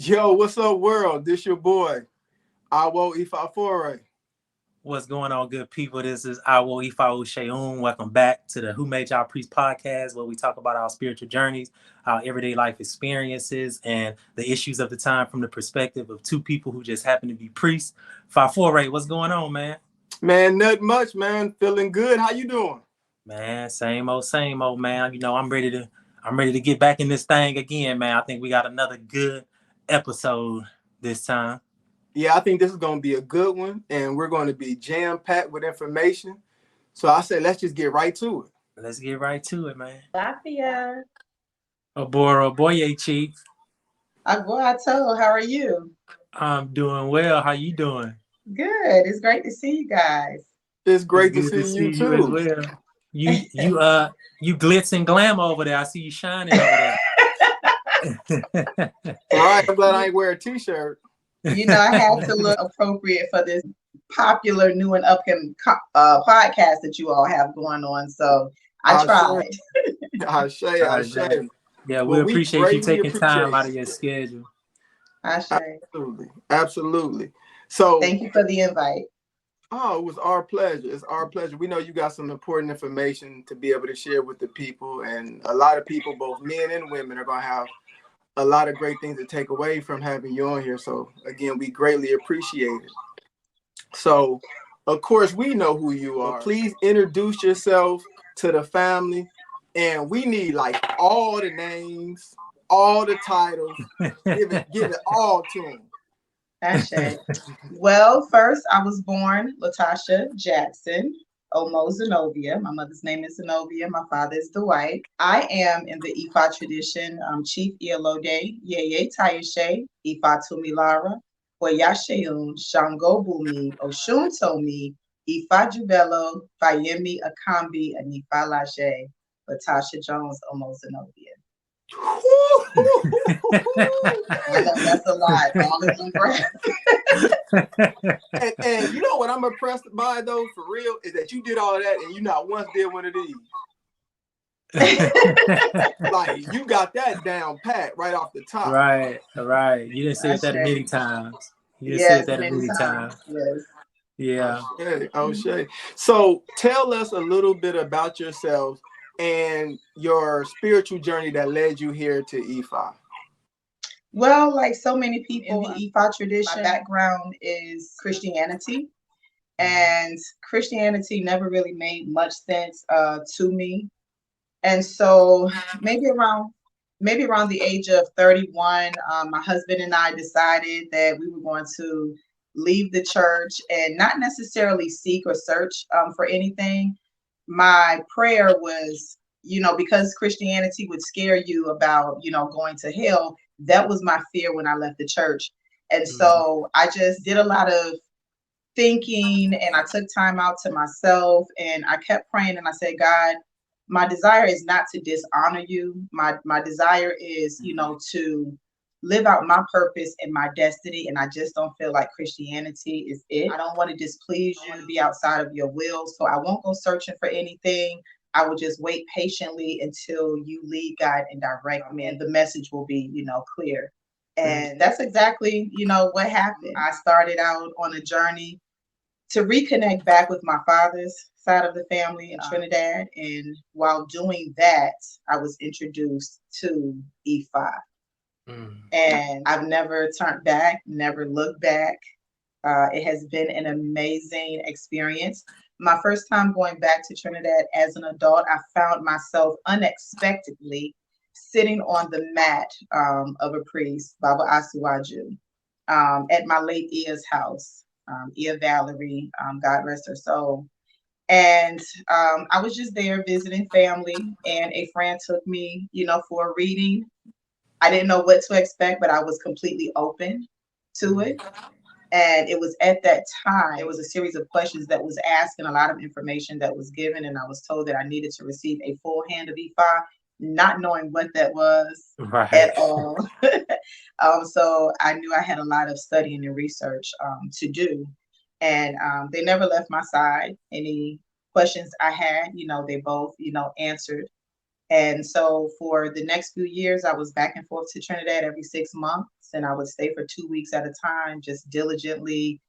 Yo, what's up, world? This your boy, Awo Ifafore. What's going on, good people? This is Awo Ifao Sheun. Welcome back to the Who Made Y'all Priest podcast, where we talk about our spiritual journeys, our everyday life experiences, and the issues of the time from the perspective of two people who just happen to be priests. Fafore, what's going on, man? Man, nothing much, man. Feeling good. How you doing? Man, same old, man. I'm ready to get back in this thing again, man. I think we got another good episode this time. Yeah, I think this is going to be a good one, and we're going to be jam-packed with information. So I said, let's just get right to it. Let's get right to it, man. Lafia. Oh boy, Chief. Aguato, how are you? I'm doing well. How you doing? Good. It's great to see you guys. It's It's great to good to see you, see you as too. well. You glitz and glam over there. I see you shining over there. All right, I'm glad I ain't wear a T-shirt. I had to look appropriate for this popular new and upcoming podcast that you all have going on. So I tried. I say. Yeah, we Well, we appreciate you greatly taking time out appreciate of your it. schedule. I say. Absolutely. So, Thank you for the invite. oh, it was our pleasure. It's our pleasure. We know you got some important information to be able to share with the people, and a lot of people, both men and women, are going to have a lot of great things to take away from having you on here. So again, we greatly appreciate it. So, of course, we know who you are. Please introduce yourself to the family, and we need like all the names, all the titles. Give it all to them. Ashe. Well, first, I was born Latasha Jackson Omo Zenobia. My mother's name is Zenobia. My father is Dwight. I am in the Ifa tradition. Chief Iyalode, Yeye Tayashe, Ifa Tumilara, Oyasheun, Shango Bumi, Oshun Tomi, Ifa Jubelo, Fayemi Akambi, and Ifa Laje, Latasha Jones Omo Zenobia. I know that's a lot. All in one breath. And you know what I'm impressed by though, for real, is that you did all of that and you not once did one of these. Like you got that down pat right off the top. Right. You didn't say that many times. Yes, many times. Yes. Yeah. Okay. So tell us a little bit about yourselves and your spiritual journey that led you here to Ifa. Well, like so many people in the Ifa tradition, my background is Christianity, and Christianity never really made much sense to me. And so maybe around the age of 31, my husband and I decided that we were going to leave the church and not necessarily seek or search for anything. My prayer was, because Christianity would scare you about, going to hell. That was my fear when I left the church. And so I just did a lot of thinking and I took time out to myself and I kept praying and I said, God, my desire is not to dishonor you. My desire is, to live out my purpose and my destiny. And I just don't feel like Christianity is it. I don't want to displease you, to be outside of your will. So I won't go searching for anything. I will just wait patiently until you lead, guide, and direct me. And the message will be, clear. And that's exactly, what happened. I started out on a journey to reconnect back with my father's side of the family in Trinidad. And while doing that, I was introduced to E5. And I've never turned back, never looked back. It has been an amazing experience. My first time going back to Trinidad as an adult, I found myself unexpectedly sitting on the mat of a priest, Baba Asuwaju, at my late Ia's house, Ia Valerie, God rest her soul. And I was just there visiting family, and a friend took me, for a reading. I didn't know what to expect, but I was completely open to it. And it was at that time, it was a series of questions that was asked and a lot of information that was given. And I was told that I needed to receive a full hand of Ifa, not knowing what that was at all. So I knew I had a lot of studying and research to do. And they never left my side. Any questions I had, they both, answered. And so for the next few years, I was back and forth to Trinidad every 6 months. and I would stay for 2 weeks at a time, just diligently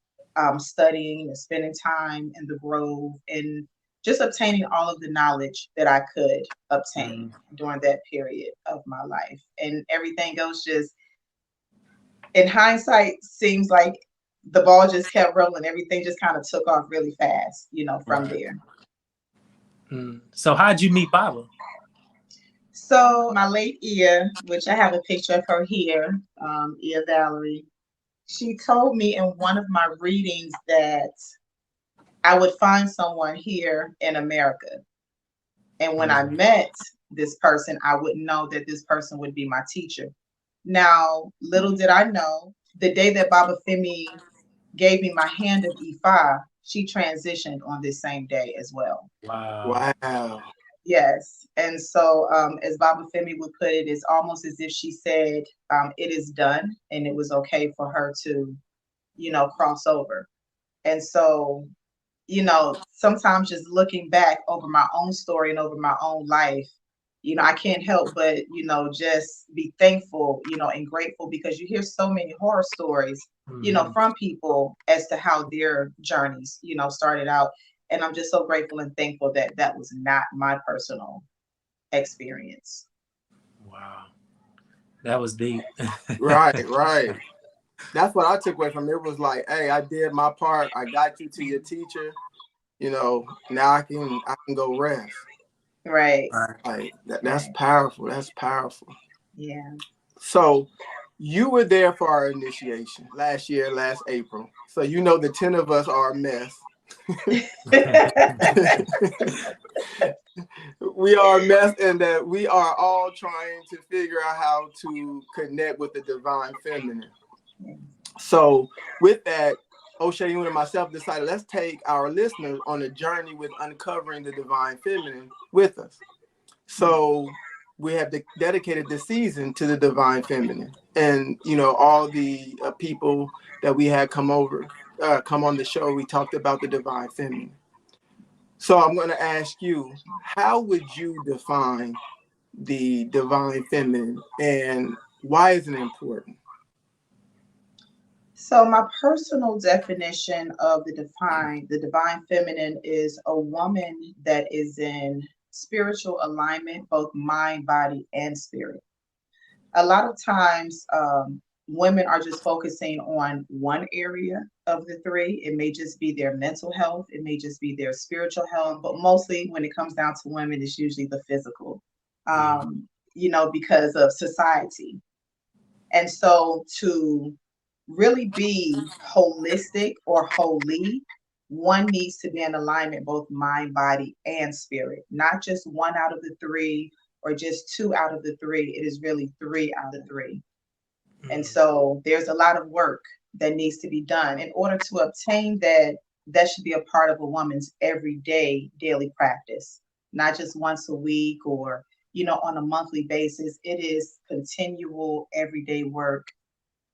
studying and spending time in the Grove and just obtaining all of the knowledge that I could obtain during that period of my life. And everything else just, in hindsight, seems like the ball just kept rolling. Everything just kind of took off really fast, from there. So how'd you meet Baba? So my late Ia, which I have a picture of her here, Ia Valerie, she told me in one of my readings that I would find someone here in America. And when I met this person, I would know that this person would be my teacher. Now, little did I know, the day that Baba Femi gave me my hand of Ifa, she transitioned on this same day as well. Wow. Yes. And so, as Baba Femi would put it, it's almost as if she said, it is done and it was okay for her to, cross over. And so, sometimes just looking back over my own story and over my own life, I can't help but, just be thankful, and grateful, because you hear so many horror stories, from people as to how their journeys, started out. And I'm just so grateful and thankful that that was not my personal experience. Wow. That was deep. Right. That's what I took away from it. It was like, hey, I did my part. I got you to your teacher. Now I can go rest. Right. Like that's powerful. That's powerful. Yeah. So you were there for our initiation last April. So the 10 of us are a mess. We are a mess in that we are all trying to figure out how to connect with the divine feminine. So with that, Oshayun and myself decided, let's take our listeners on a journey with uncovering the divine feminine with us. So we have dedicated this season to the divine feminine, and all the people that we had come on the show. We talked about the divine feminine. So I'm going to ask you, how would you define the divine feminine, and why is it important? So my personal definition of the divine feminine is a woman that is in spiritual alignment, both mind, body, and spirit. A lot of times, women are just focusing on one area of the three. It may just be their mental health. It may just be their spiritual health. But mostly when it comes down to women, it's usually the physical, because of society. And so to really be holistic or holy, one needs to be in alignment, both mind, body, and spirit, not just one out of the three or just two out of the three. It is really three out of the three. And so there's a lot of work that needs to be done in order to obtain that. That should be a part of a woman's everyday daily practice, not just once a week or, on a monthly basis. It is continual everyday work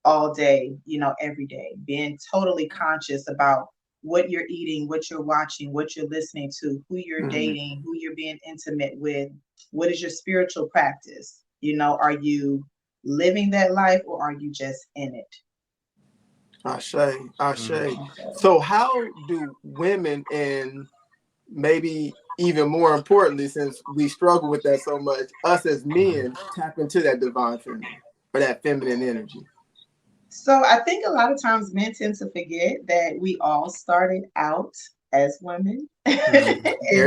all day, every day, being totally conscious about what you're eating, what you're watching, what you're listening to, who you're dating, who you're being intimate with. What is your spiritual practice? Are you living that life or are you just in it? Ashe. So how do women, and maybe even more importantly, since we struggle with that so much, us as men, tap into that divine feminine or that feminine energy? So I think a lot of times men tend to forget that we all started out as women. And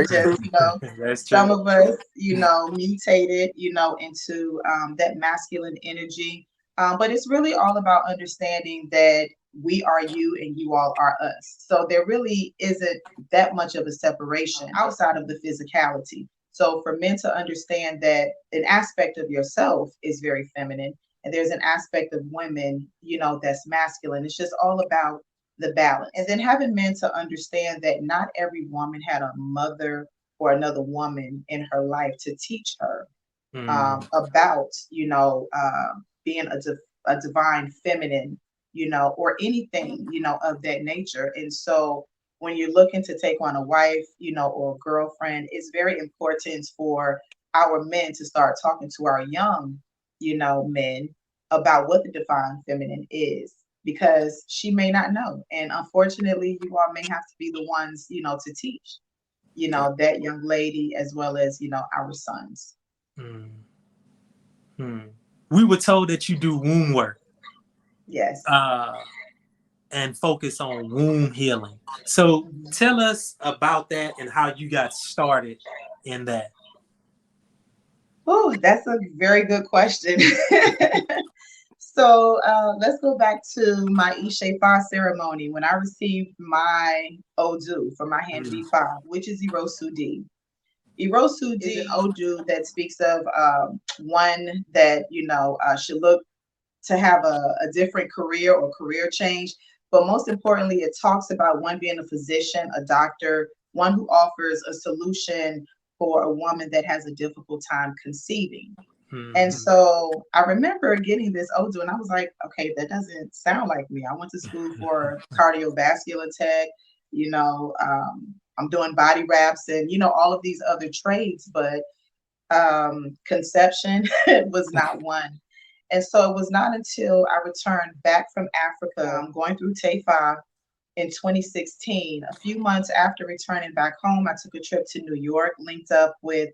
just, some of us, mutated, into that masculine energy. But it's really all about understanding that we are you and you all are us. So there really isn't that much of a separation outside of the physicality. So for men to understand that an aspect of yourself is very feminine, and there's an aspect of women, that's masculine. It's just all about the balance. And then having men to understand that not every woman had a mother or another woman in her life to teach her about, being a divine feminine, or anything, of that nature. And so when you're looking to take on a wife, or a girlfriend, it's very important for our men to start talking to our young, men about what the divine feminine is, because she may not know. And unfortunately, you all may have to be the ones, to teach, that young lady as well as, our sons. We were told that you do womb work. Yes. And focus on womb healing. So tell us about that and how you got started in that. Oh, that's a very good question. So let's go back to my Ishefa ceremony when I received my Odu from my hand of Ifa, which is Irosudi. Irosudi is an Odu that speaks of one that, should look to have a different career or career change. But most importantly, it talks about one being a physician, a doctor, one who offers a solution for a woman that has a difficult time conceiving. And so I remember getting this Odu and I was like, okay, that doesn't sound like me. I went to school for cardiovascular tech, I'm doing body wraps and, all of these other trades, but conception was not one. And so it was not until I returned back from Africa, going through Taifa in 2016, a few months after returning back home, I took a trip to New York, linked up with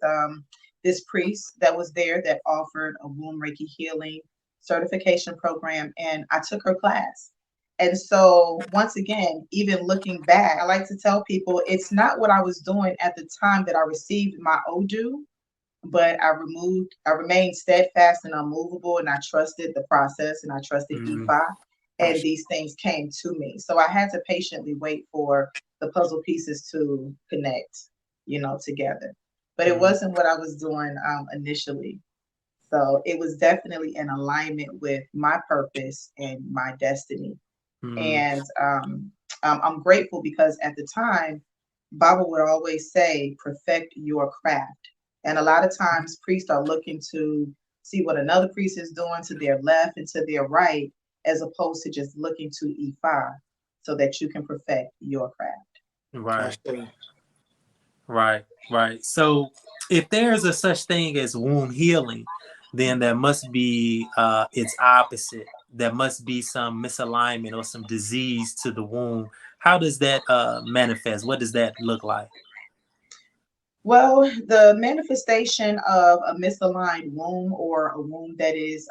this priest that was there that offered a womb Reiki healing certification program, and I took her class. And so once again, even looking back, I like to tell people it's not what I was doing at the time that I received my Odu, but I remained steadfast and unmovable, and I trusted the process and I trusted Ifa, and these things came to me. So I had to patiently wait for the puzzle pieces to connect, together. But it wasn't what I was doing initially. So it was definitely in alignment with my purpose and my destiny. And I'm grateful because at the time, Baba would always say, perfect your craft. And a lot of times priests are looking to see what another priest is doing to their left and to their right, as opposed to just looking to Ifa so that you can perfect your craft. Right. So if there's a such thing as womb healing, then there must be its opposite. There must be some misalignment or some disease to the womb. How does that manifest? What does that look like? Well, the manifestation of a misaligned womb or a womb that is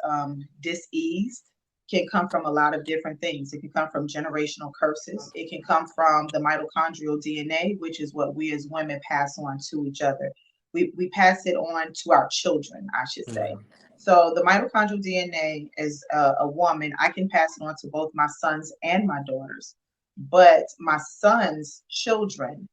diseased can come from a lot of different things. It can come from generational curses. It can come from the mitochondrial DNA, which is what we as women pass on to each other. We pass it on to our children, I should say. So the mitochondrial DNA as a woman, I can pass it on to both my sons and my daughters. But my son's children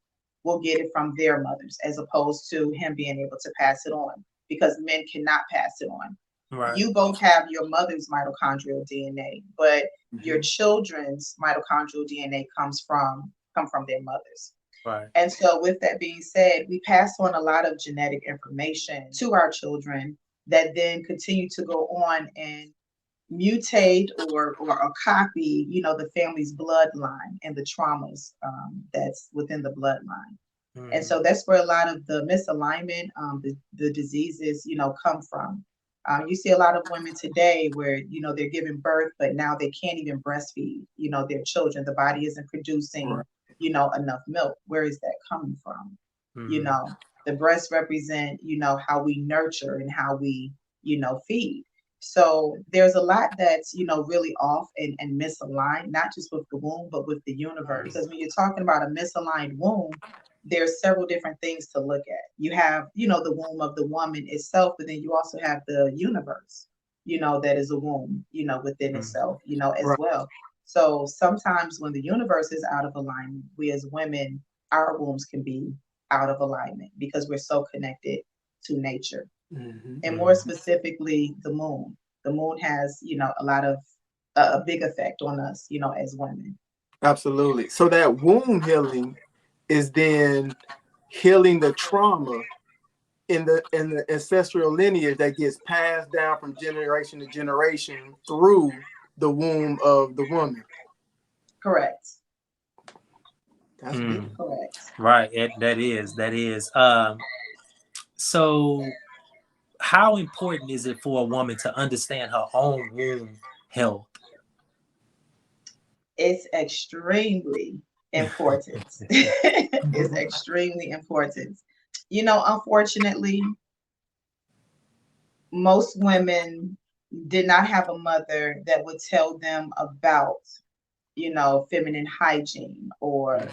will get it from their mothers, as opposed to him being able to pass it on, because men cannot pass it on. Right. You both have your mother's mitochondrial DNA, but your children's mitochondrial DNA come from their mothers. Right. And so with that being said, we pass on a lot of genetic information to our children that then continue to go on and mutate or copy, the family's bloodline and the traumas that's within the bloodline. And so that's where a lot of the misalignment, the diseases, come from. You see a lot of women today where, they're giving birth, but now they can't even breastfeed, their children. The body isn't producing, enough milk. Where is that coming from? The breasts represent, how we nurture and how we, feed. So there's a lot that's, really off and misaligned, not just with the womb, but with the universe. Because when you're talking about a misaligned womb, there's several different things to look at. You have, the womb of the woman itself, but then you also have the universe, that is a womb, within itself, as well. So sometimes when the universe is out of alignment, we as women, our wombs can be out of alignment because we're so connected to nature. And more specifically, the moon. The moon has, a lot of a big effect on us, as women. Absolutely. So that womb healing is then healing the trauma in the ancestral lineage that gets passed down from generation to generation through the womb of the woman. Correct. That's big. Correct. Right. That is. So how important is it for a woman to understand her own womb health? It's extremely important. It's extremely important. Unfortunately, most women did not have a mother that would tell them about, feminine hygiene, or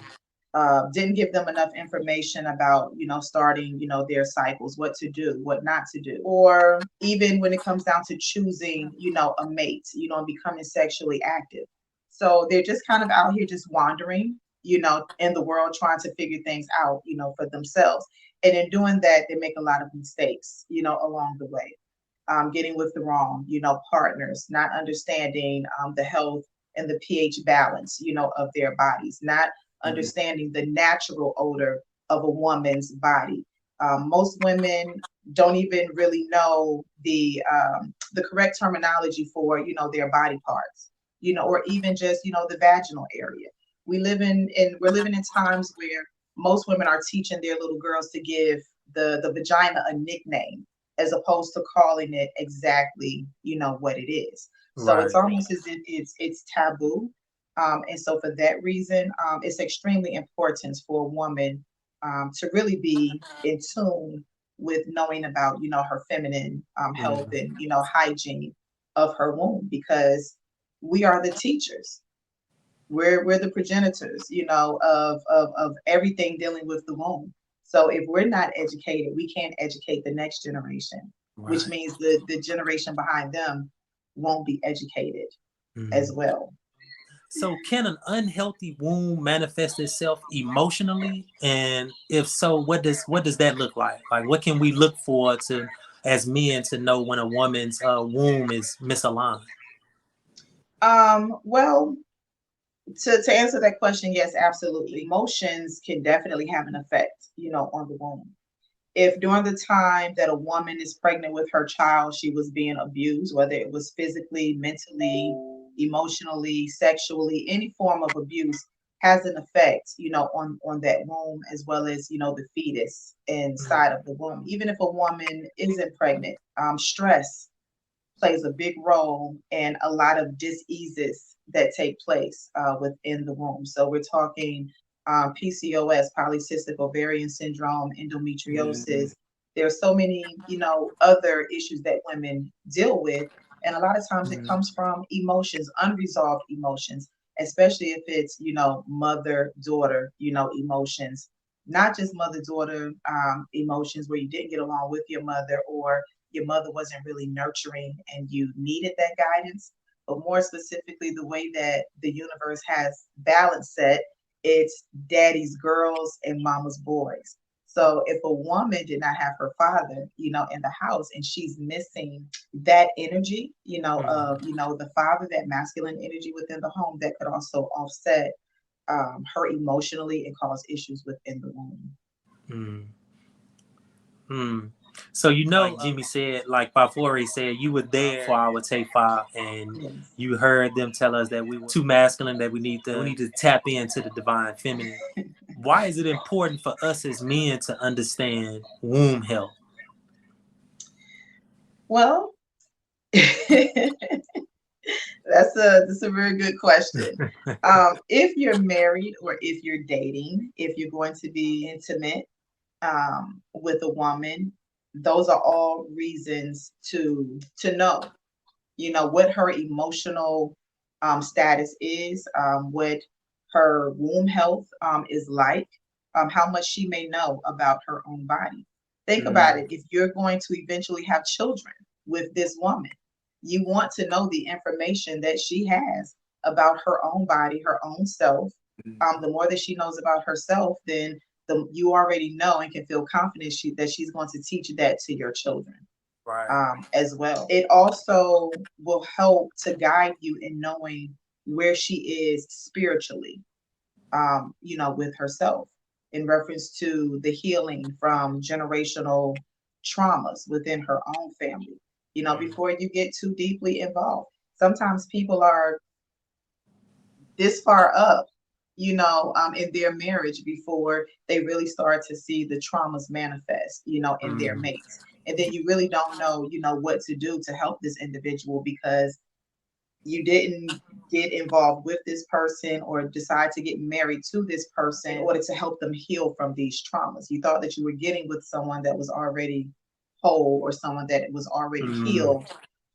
didn't give them enough information about, starting, their cycles, what to do, what not to do, or even when it comes down to choosing, a mate, and becoming sexually active. So they're just kind of out here just wandering, in the world trying to figure things out, for themselves. And in doing that, they make a lot of mistakes, along the way. Getting with the wrong, partners, not understanding the health and the pH balance, of their bodies, not understanding the natural odor of a woman's body. Most women don't even really know the correct terminology for, their body parts, or even just, the vaginal area. We're living in times where most women are teaching their little girls to give the vagina a nickname, as opposed to calling it exactly, what it is. So Right. it's almost as if it's taboo. And so for that reason, it's extremely important for a woman to really be in tune with knowing about, her feminine health and, hygiene of her womb, because we are the teachers. We're the progenitors, of everything dealing with the womb. So if we're not educated, we can't educate the next generation, which Right. means the generation behind them won't be educated as well. So can an unhealthy womb manifest itself emotionally? And if so, what does that look like? Like what can we look for to as men to know when a woman's womb is misaligned? Well, to answer that question, yes, absolutely. Emotions can definitely have an effect, on the womb. If during the time that a woman is pregnant with her child, she was being abused, whether it was physically, mentally, emotionally, sexually, any form of abuse has an effect, on that womb, as well as, the fetus inside of the womb. Even if a woman isn't pregnant, stress plays a big role in a lot of diseases that take place within the womb. So we're talking PCOS, polycystic ovarian syndrome, endometriosis. There are so many, other issues that women deal with. And a lot of times it comes from emotions, unresolved emotions, especially if it's, mother, daughter, emotions, not just mother, daughter emotions where you didn't get along with your mother, or your mother wasn't really nurturing and you needed that guidance, but more specifically, the way that the universe has balance set, it's daddy's girls and mama's boys. So if a woman did not have her father, in the house, and she's missing that energy, of, the father, that masculine energy within the home, that could also offset her emotionally and cause issues within the womb. Mm. Mm. So like Jimmy said, like Fafori said, you were there for our Take Five, and Yes. you heard them tell us that we were too masculine, that we need to tap into the divine feminine. Why is it important for us as men to understand womb health? Well, that's a very good question. If you're married, or if you're dating, if you're going to be intimate with a woman, those are all reasons to know, what her emotional status is, what her womb health is like, how much she may know about her own body. Think about it. If you're going to eventually have children with this woman, you want to know the information that she has about her own body, her own self. The more that she knows about herself, then you already know and can feel confident that she's going to teach that to your children Right. as well. It also will help to guide you in knowing where she is spiritually, with herself, in reference to the healing from generational traumas within her own family. Before you get too deeply involved, sometimes people are this far up, in their marriage before they really start to see the traumas manifest, in their mates. And then you really don't know, what to do to help this individual because you didn't get involved with this person or decide to get married to this person in order to help them heal from these traumas. You thought that you were getting with someone that was already whole or someone that was already healed.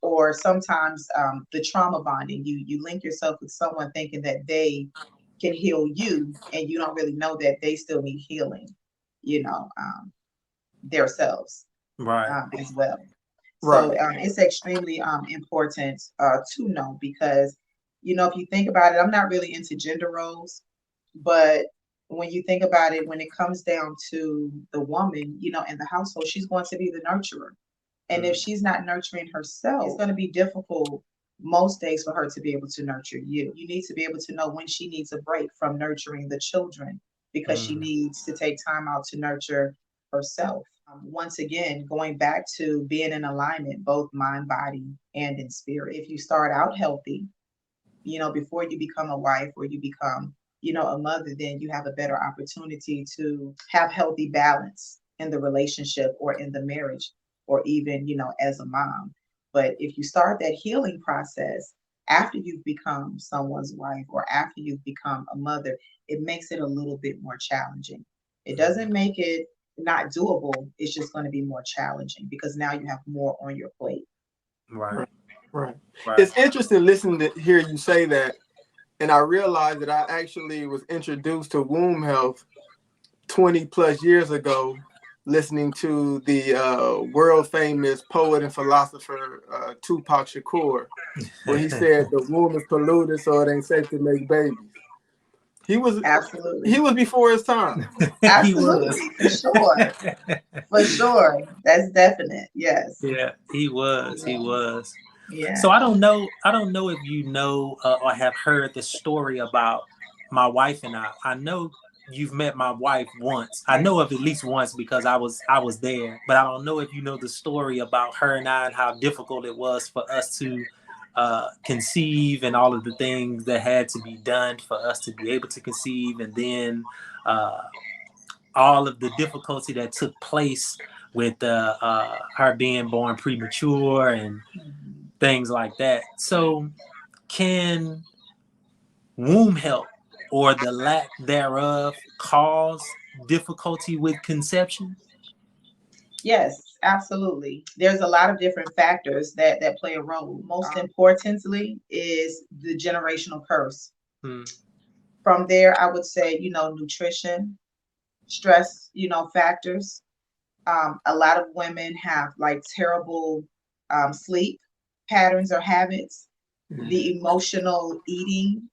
Or sometimes the trauma bonding, you link yourself with someone thinking that they can heal you, and you don't really know that they still need healing, themselves as well. So it's extremely important to know because, if you think about it, I'm not really into gender roles, but when you think about it, when it comes down to the woman, in the household, she's going to be the nurturer. And if she's not nurturing herself, it's going to be difficult most days for her to be able to nurture you. You need to be able to know when she needs a break from nurturing the children because she needs to take time out to nurture herself. Once again, going back to being in alignment, both mind, body, and in spirit. If you start out healthy, before you become a wife or you become, a mother, then you have a better opportunity to have healthy balance in the relationship or in the marriage or even, as a mom. But if you start that healing process after you've become someone's wife or after you've become a mother, it makes it a little bit more challenging. It doesn't make it not doable. It's just going to be more challenging because now you have more on your plate. Right. It's interesting listening to hear you say that. And I realized that I actually was introduced to womb health 20 plus years ago, listening to the world famous poet and philosopher Tupac Shakur, where he said the womb is polluted, so it ain't safe to make babies. He was before his time. Absolutely, for sure. For sure. That's definite. Yes. Yeah, he was. Yeah. He was. Yeah. So I don't know if you know or have heard the story about my wife and I. I know you've met my wife once. I know of at least once because I was there. But I don't know if you know the story about her and I and how difficult it was for us to conceive and all of the things that had to be done for us to be able to conceive, and then all of the difficulty that took place with her being born premature and things like that. So can womb health or the lack thereof cause difficulty with conception? Yes, absolutely. There's a lot of different factors that play a role. Most importantly is the generational curse. From there, I would say, nutrition, stress, factors. A lot of women have like terrible sleep patterns or habits. The emotional eating,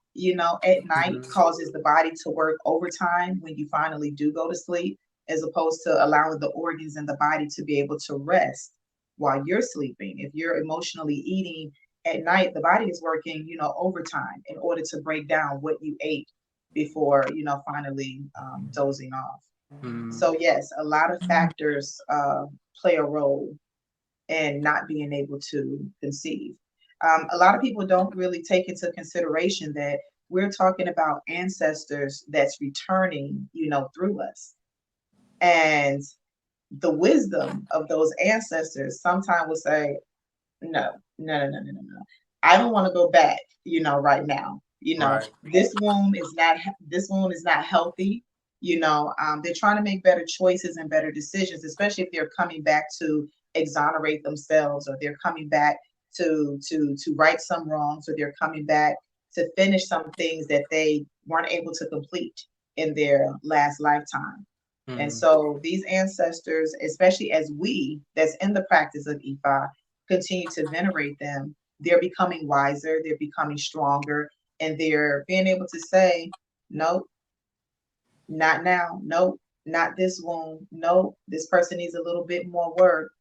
at night causes the body to work overtime when you finally do go to sleep, as opposed to allowing the organs in the body to be able to rest while you're sleeping. If you're emotionally eating at night, the body is working, overtime in order to break down what you ate before, finally dozing off. So yes, a lot of factors play a role in not being able to conceive. A lot of people don't really take into consideration that we're talking about ancestors that's returning, through us. And the wisdom of those ancestors sometimes will say, no. I don't want to go back, right now. This womb is not healthy. They're trying to make better choices and better decisions, especially if they're coming back to exonerate themselves, or they're coming back to right some wrongs, or they're coming back to finish some things that they weren't able to complete in their last lifetime. And so these ancestors, especially as we that's in the practice of Ifa continue to venerate them, they're becoming wiser, they're becoming stronger, and they're being able to say, nope, not now, nope, not this womb, nope, this person needs a little bit more work,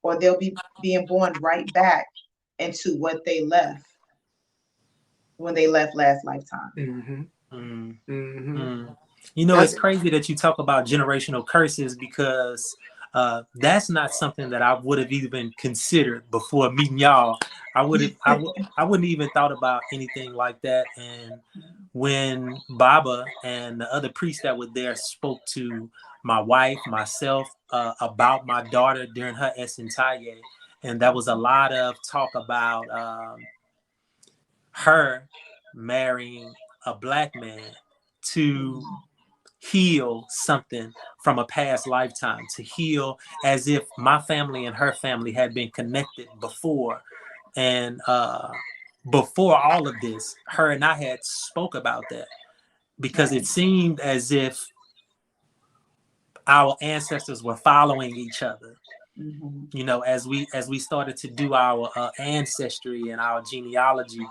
or they'll be being born right back into what they left when they left last lifetime. It's crazy that you talk about generational curses because that's not something that I would have even considered before meeting y'all. I wouldn't even thought about anything like that. And when Baba and the other priests that were there spoke to my wife, myself, about my daughter during her Esentaye. And there was a lot of talk about her marrying a Black man to heal something from a past lifetime, to heal as if my family and her family had been connected before. And before all of this, her and I had spoke about that, because it seemed as if our ancestors were following each other. You know, as we started to do our ancestry and our genealogy,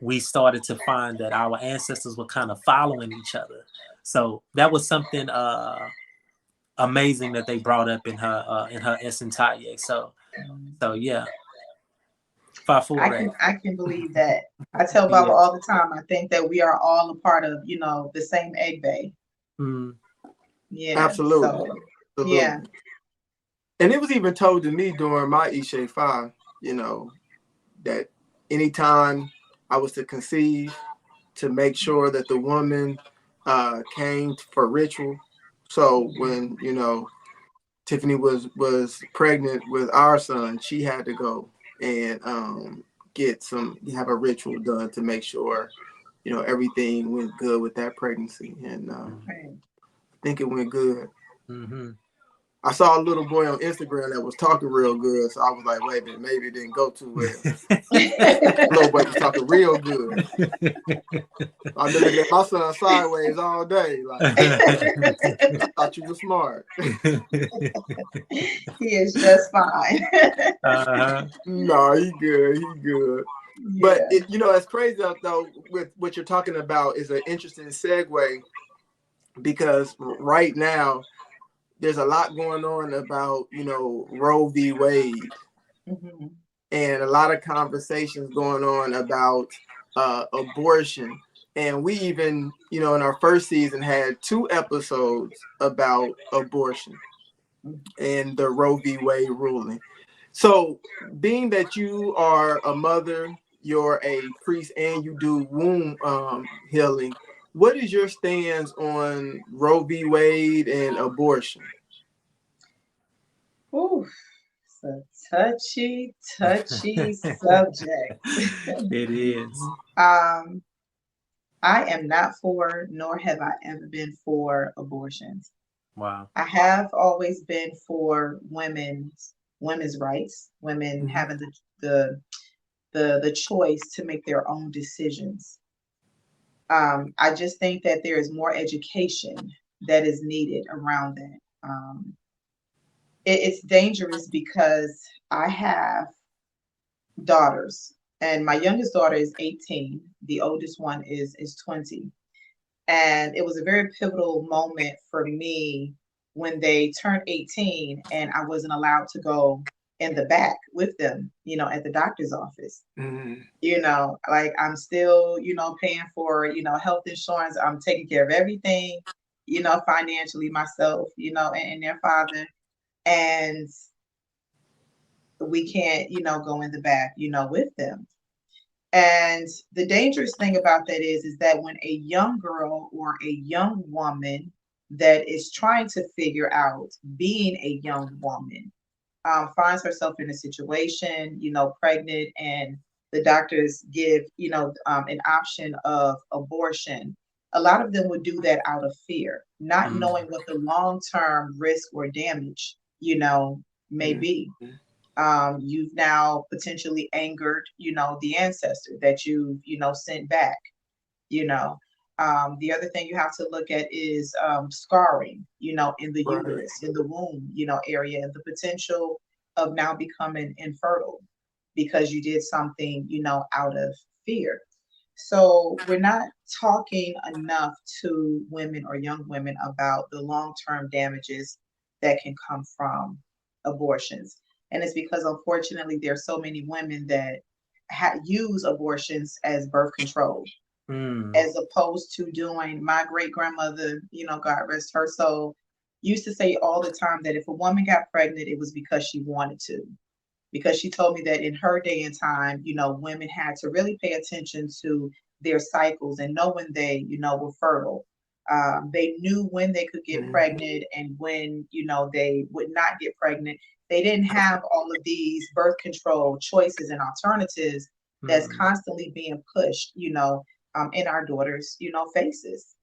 we started to find that our ancestors were kind of following each other. So that was something amazing that they brought up in her Esentaye. So yeah. I can believe that. I tell Baba all the time, I think that we are all a part of, you know, the same egg bay. Yeah. Absolutely. So, Absolutely. yeah. And it was even told to me during my Ishe 5, you know, that anytime I was to conceive, to make sure that the woman came for ritual. So when, you know, Tiffany was pregnant with our son, she had to go and have a ritual done to make sure, you know, everything went good with that pregnancy. And I think it went good. I saw a little boy on Instagram that was talking real good, so I was like, wait a minute, maybe it didn't go too well. Little boy was talking real good. I've been looking at my son sideways all day. Like, I thought you were smart. He is just fine. No, he good. He good. Yeah. But you know, it's crazy though. With what you're talking about is an interesting segue, because right now there's a lot going on about, you know, Roe v. Wade, and a lot of conversations going on about abortion. And we even, you know, in our first season had 2 episodes about abortion and the Roe v. Wade ruling. So being that you are a mother, you're a priest, and you do womb healing, what is your stance on Roe v. Wade and abortion? Ooh, it's a touchy subject. It is. I am not for, nor have I ever been for abortions. Wow. I have always been for women's rights, women having the choice to make their own decisions. I just think that there is more education that is needed around that. It's dangerous because I have daughters, and my youngest daughter is 18. The oldest one is 20. And it was a very pivotal moment for me when they turned 18 and I wasn't allowed to go in the back with them, you know, at the doctor's office. You know, like I'm still, you know, paying for, you know, health insurance. I'm taking care of everything, you know, financially myself, you know, and their father. And we can't, you know, go in the back, you know, with them. And the dangerous thing about that is that when a young girl or a young woman that is trying to figure out being a young woman finds herself in a situation, you know, pregnant, and the doctors give, you know, an option of abortion, a lot of them would do that out of fear, not knowing what the long-term risk or damage, you know, may be. You've now potentially angered, you know, the ancestor that you've, you know, sent back, you know. The other thing you have to look at is scarring, you know, in the uterus, in the womb, you know, area, and the potential of now becoming infertile because you did something, you know, out of fear. So we're not talking enough to women or young women about the long-term damages that can come from abortions. And it's because, unfortunately, there are so many women that use abortions as birth control, as opposed to doing. My great grandmother, you know, God rest her soul, used to say all the time that if a woman got pregnant, it was because she wanted to. Because she told me that in her day and time, you know, women had to really pay attention to their cycles and know when they, you know, were fertile. They knew when they could get pregnant and when, they would not get pregnant. They didn't have all of these birth control choices and alternatives that's constantly being pushed, in our daughters, faces,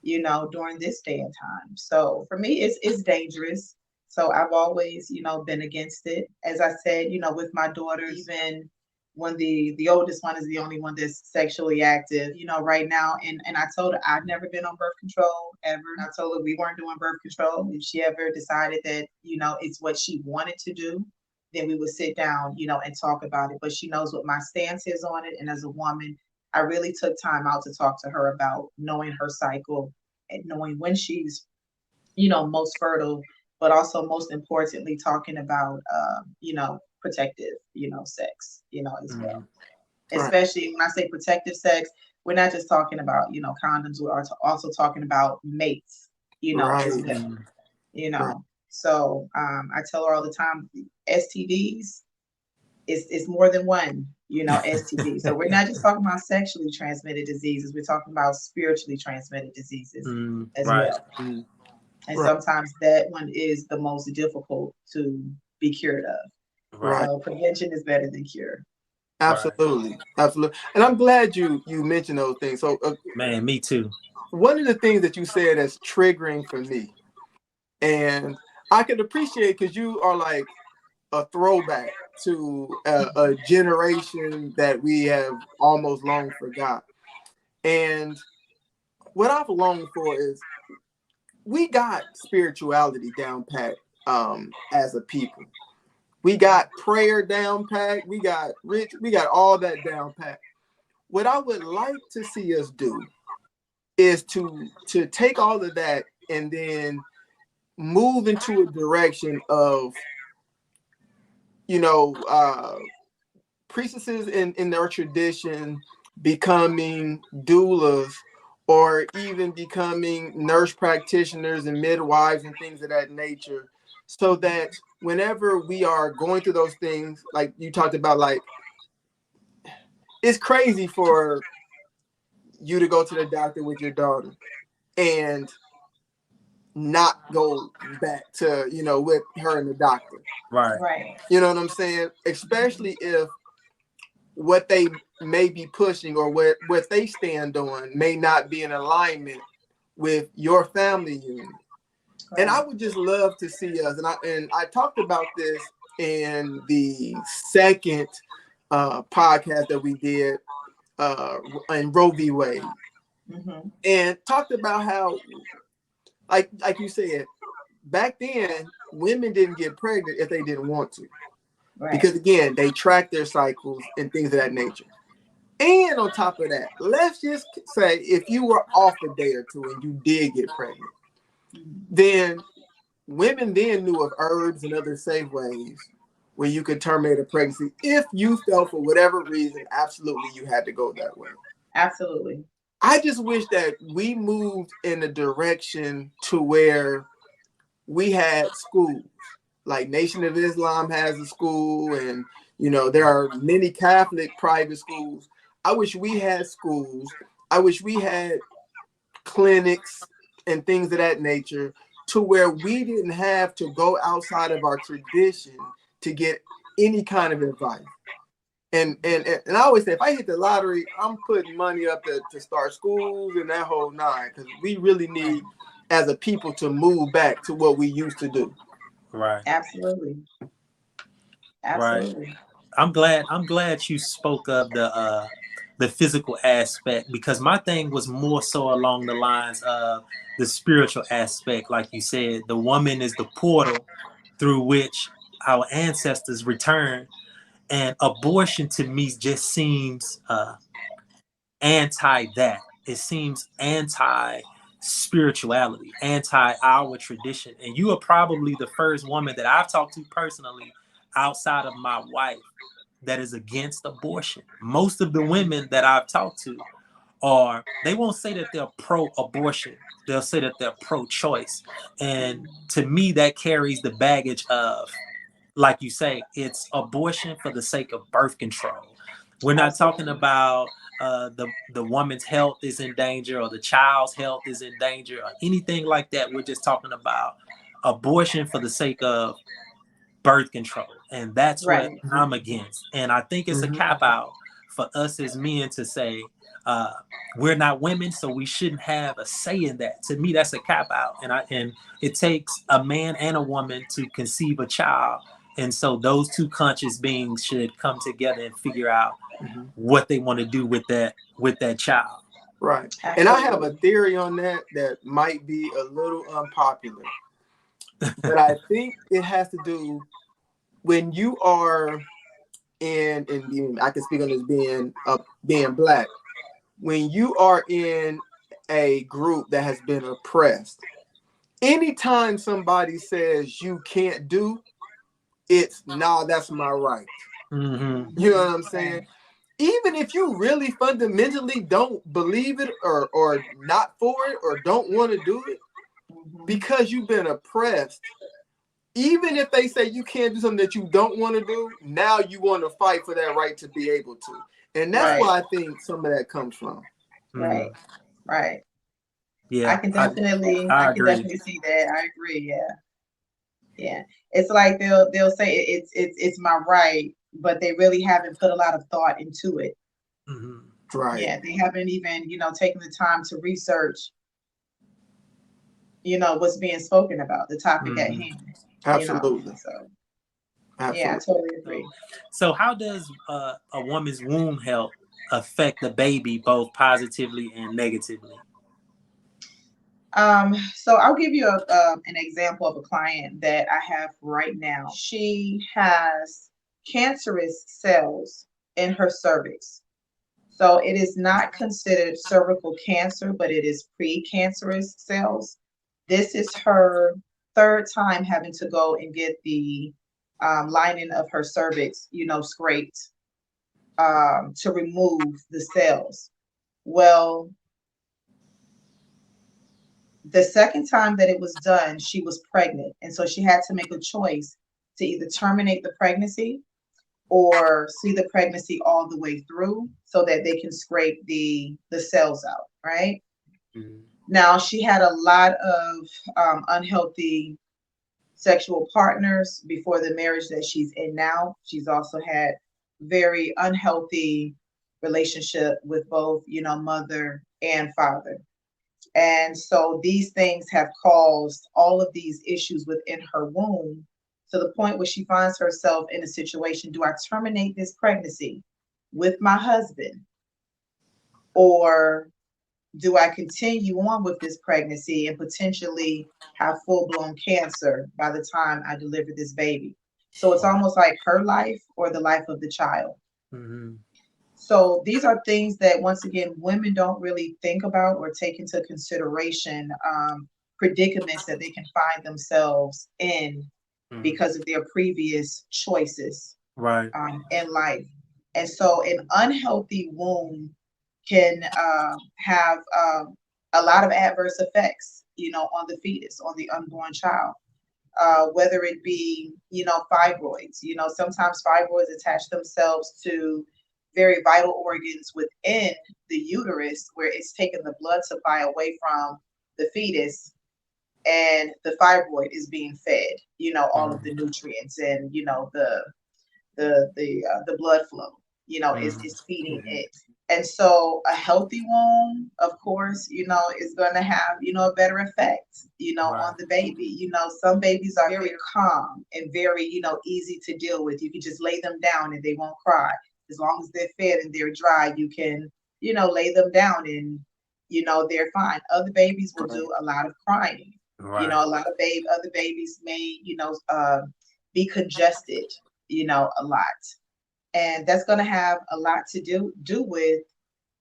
during this day and time. So for me, it's dangerous. So I've always, been against it. As I said, with my daughters, even when the oldest one is the only one that's sexually active, right now. And I told her I've never been on birth control ever. I told her we weren't doing birth control. If she ever decided that, it's what she wanted to do, then we would sit down, and talk about it. But she knows what my stance is on it. And as a woman, I really took time out to talk to her about knowing her cycle and knowing when she's, most fertile, but also most importantly, talking about, protective, sex, as well. Especially when I say protective sex, we're not just talking about, condoms. We're also talking about mates, as well, So I tell her all the time, STDs is more than one, STD. So we're not just talking about sexually transmitted diseases. We're talking about spiritually transmitted diseases as well. And sometimes that one is the most difficult to be cured of. So prevention is better than cure. Absolutely. And I'm glad you mentioned those things. So man, me too. One of the things that you said that's triggering for me, and I can appreciate because you are like a throwback to a generation that we have almost long forgot. And what I've longed for is we got spirituality down pat as a people. We got prayer down pat. We got all that down pat. What I would like to see us do is to take all of that and then move into a direction of, priestesses in their tradition becoming doulas or even becoming nurse practitioners and midwives and things of that nature, so that whenever we are going through those things, like you talked about, like it's crazy for you to go to the doctor with your daughter and not go back to, with her and the doctor. Right. You know what I'm saying? Especially if what they may be pushing or what they stand on may not be in alignment with your family unit. Right. And I would just love to see us, and I talked about this in the second podcast that we did in Roe v. Wade, and talked about how, like you said, back then women didn't get pregnant if they didn't want to. Right. Because again, they track their cycles and things of that nature. And on top of that, let's just say if you were off a day or two and you did get pregnant, then women then knew of herbs and other safe ways where you could terminate a pregnancy if you felt for whatever reason, absolutely you had to go that way. Absolutely. I just wish that we moved in a direction to where we had schools. Like Nation of Islam has a school, and there are many Catholic private schools. I wish we had schools. I wish we had clinics and things of that nature, to where we didn't have to go outside of our tradition to get any kind of advice. And I always say, if I hit the lottery, I'm putting money up to start schools and that whole nine, because we really need, as a people, to move back to what we used to do. Right. Absolutely. Right. I'm glad you spoke of the physical aspect, because my thing was more so along the lines of the spiritual aspect. Like you said, the woman is the portal through which our ancestors returned, and abortion to me just seems anti that. It seems anti spirituality, anti our tradition. And you are probably the first woman that I've talked to personally outside of my wife that is against abortion. Most of the women that I've talked to they won't say that they're pro-abortion. They'll say that they're pro-choice. And to me, that carries the baggage of, like you say, it's abortion for the sake of birth control. We're not talking about the woman's health is in danger or the child's health is in danger or anything like that. We're just talking about abortion for the sake of birth control, and that's what Right. I'm against. And I think it's a cop out for us as men to say we're not women, so we shouldn't have a say in that. To me, that's a cop out, and it takes a man and a woman to conceive a child, and so those two conscious beings should come together and figure out what they want to do with that child. Right. And I have a theory on that might be a little unpopular, but I think it has to do when you are in I can speak on this being Black. When you are in a group that has been oppressed, anytime somebody says you can't do, it's nah, that's my right. Mm-hmm. You know what I'm saying? Even if you really fundamentally don't believe it or not for it or don't want to do it, because you've been oppressed, even if they say you can't do something that you don't want to do, now you want to fight for that right to be able to. And that's why I think some of that comes from. Right. Right. Yeah. I can definitely see that. I agree. Yeah. Yeah. It's like they'll say it's my right, but they really haven't put a lot of thought into it. Mm-hmm. Right. Yeah, they haven't even, taken the time to research, what's being spoken about, the topic at hand. Absolutely. So, absolutely. yeah, I totally agree. So how does a woman's womb health affect the baby both positively and negatively? So I'll give you an example of a client that I have right now. She has cancerous cells in her cervix. So it is not considered cervical cancer, but it is precancerous cells. This is her third time having to go and get the lining of her cervix, scraped to remove the cells. Well, the second time that it was done, she was pregnant. And so she had to make a choice to either terminate the pregnancy or see the pregnancy all the way through so that they can scrape the cells out, right? Mm-hmm. Now, she had a lot of unhealthy sexual partners before the marriage that she's in now. She's also had very unhealthy relationship with both, mother and father. And so these things have caused all of these issues within her womb to the point where she finds herself in a situation, do I terminate this pregnancy with my husband? Or do I continue on with this pregnancy and potentially have full-blown cancer by the time I deliver this baby? So it's almost like her life or the life of the child. Mm-hmm. So these are things that, once again, women don't really think about or take into consideration, predicaments that they can find themselves in because of their previous choices in life. And so an unhealthy womb can have a lot of adverse effects, on the fetus, on the unborn child. Whether it be, fibroids, sometimes fibroids attach themselves to very vital organs within the uterus where it's taking the blood supply away from the fetus, and the fibroid is being fed, all of the nutrients and, the blood flow, is feeding it. And so a healthy womb, of course, is going to have, a better effect, on the baby. Some babies are very calm and very, easy to deal with. You can just lay them down and they won't cry. As long as they're fed and they're dry, you can, lay them down and, they're fine. Other babies will do a lot of crying. A lot of other babies may, be congested, a lot. And that's going to have a lot to do with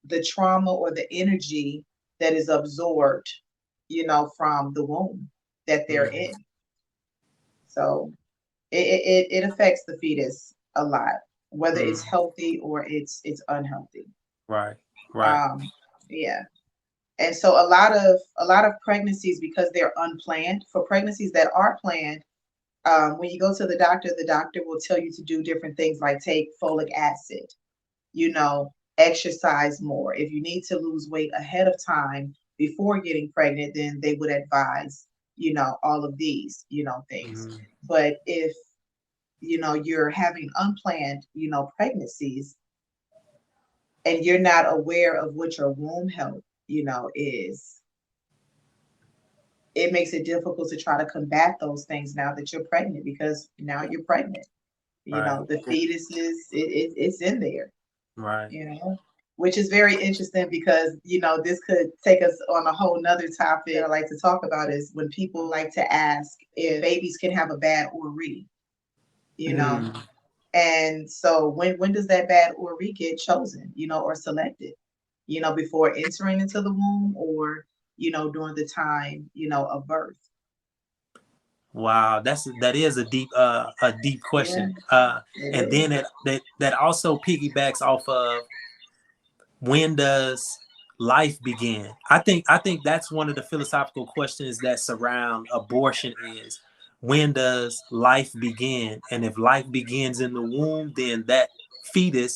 the trauma or the energy that is absorbed, from the womb that they're in. So it affects the fetus a lot, whether it's healthy or it's unhealthy. Right. Yeah. And so a lot of pregnancies, because they're unplanned, for pregnancies that are planned, when you go to the doctor will tell you to do different things like take folic acid, exercise more. If you need to lose weight ahead of time before getting pregnant, then they would advise, all of these, things. Mhm. But if, you're having unplanned, pregnancies, and you're not aware of what your womb health, is, it makes it difficult to try to combat those things now that you're pregnant, because now you're pregnant. Right. The fetus it's in there, Right. which is very interesting, because, this could take us on a whole nother topic that I like to talk about, is when people like to ask if babies can have a bad ORI, Mm. and so when does that bad ORI get chosen, or selected, before entering into the womb, or, during the time, of birth. Wow, that is a deep Yeah, question. And it is. then that also piggybacks off of, when does life begin? I think that's one of the philosophical questions that surround abortion, is, when does life begin? And if life begins in the womb, then that fetus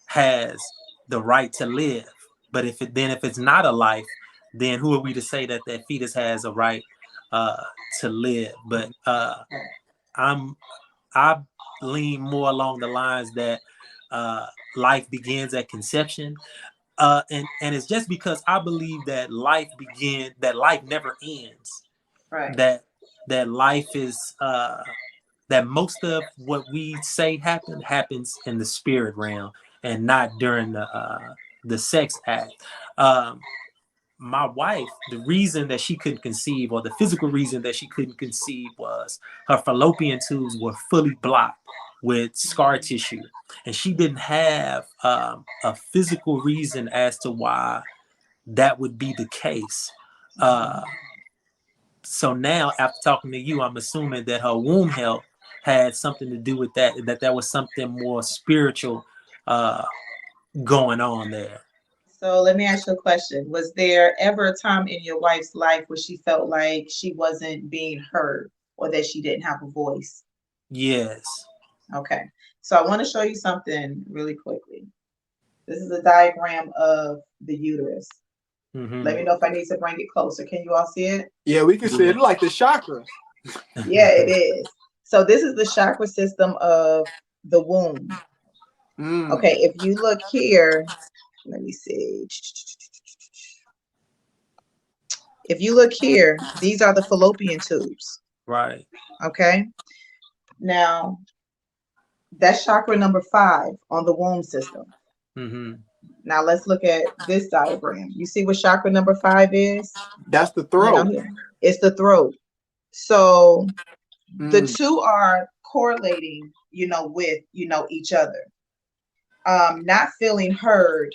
has the right to live. But if it's not a life, then who are we to say that that fetus has a right uh, to live? But I'm I lean more along the lines that uh, life begins at conception, and it's just because I believe that that life never ends, Right. that life is that most of what we say happens in the spirit realm, and not during the sex act. Um, my wife, the reason that she couldn't conceive, or the physical reason that she couldn't conceive, was her fallopian tubes were fully blocked with scar tissue, and she didn't have a physical reason as to why that would be the case. Uh, so now, after talking to you, I'm assuming that her womb health had something to do with that. That was something more spiritual uh, going on there. So let me ask you a question. Was there ever a time in your wife's life where she felt like she wasn't being heard, or that she didn't have a voice? Yes. Okay. So I want to show you something really quickly. This is a diagram of the uterus. Let Mm-hmm. me know if I need to bring it closer. Can you all see it? Yeah, we can see it like the chakras. Yeah, it is. So this is the chakra system of the womb. Mm. Okay, if you look here, let me see. If you look here, these are the fallopian tubes. Right. Okay. Now, that's chakra number 5 on the womb system. Mm-hmm. Now let's look at this diagram. You see what chakra number 5 is? That's the throat. Here. It's the throat. So the Mm. two are correlating, with, each other. Not feeling heard,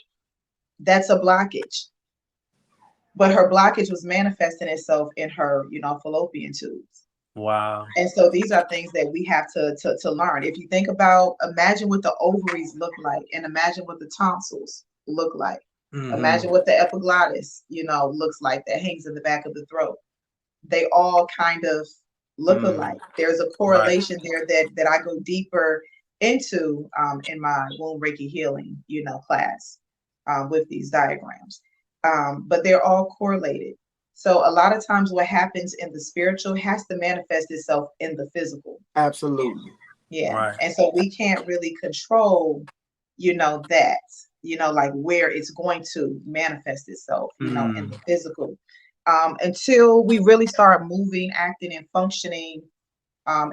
that's a blockage. But her blockage was manifesting itself in her, fallopian tubes. Wow. And so these are things that we have to learn. If you think about, imagine what the ovaries look like, and imagine what the tonsils look like. Mm-hmm. Imagine what the epiglottis, looks like, that hangs in the back of the throat. They all kind of look alike. There's a correlation there that I go deeper into in my womb Reiki healing, class with these diagrams. But they're all correlated. So a lot of times what happens in the spiritual has to manifest itself in the physical. Absolutely. Yeah. Right. And so we can't really control, that, like where it's going to manifest itself, in the physical. Until we really start moving, acting, and functioning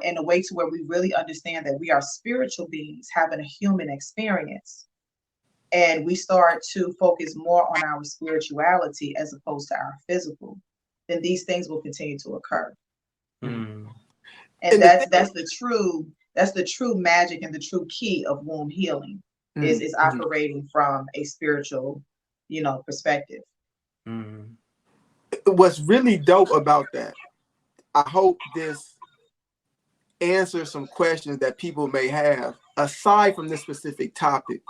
in a way to where we really understand that we are spiritual beings having a human experience. And we start to focus more on our spirituality as opposed to our physical, then these things will continue to occur. Mm. And that's the true magic and the true key of womb healing is operating from a spiritual, perspective. Mm. What's really dope about that, I hope this answers some questions that people may have aside from this specific topic.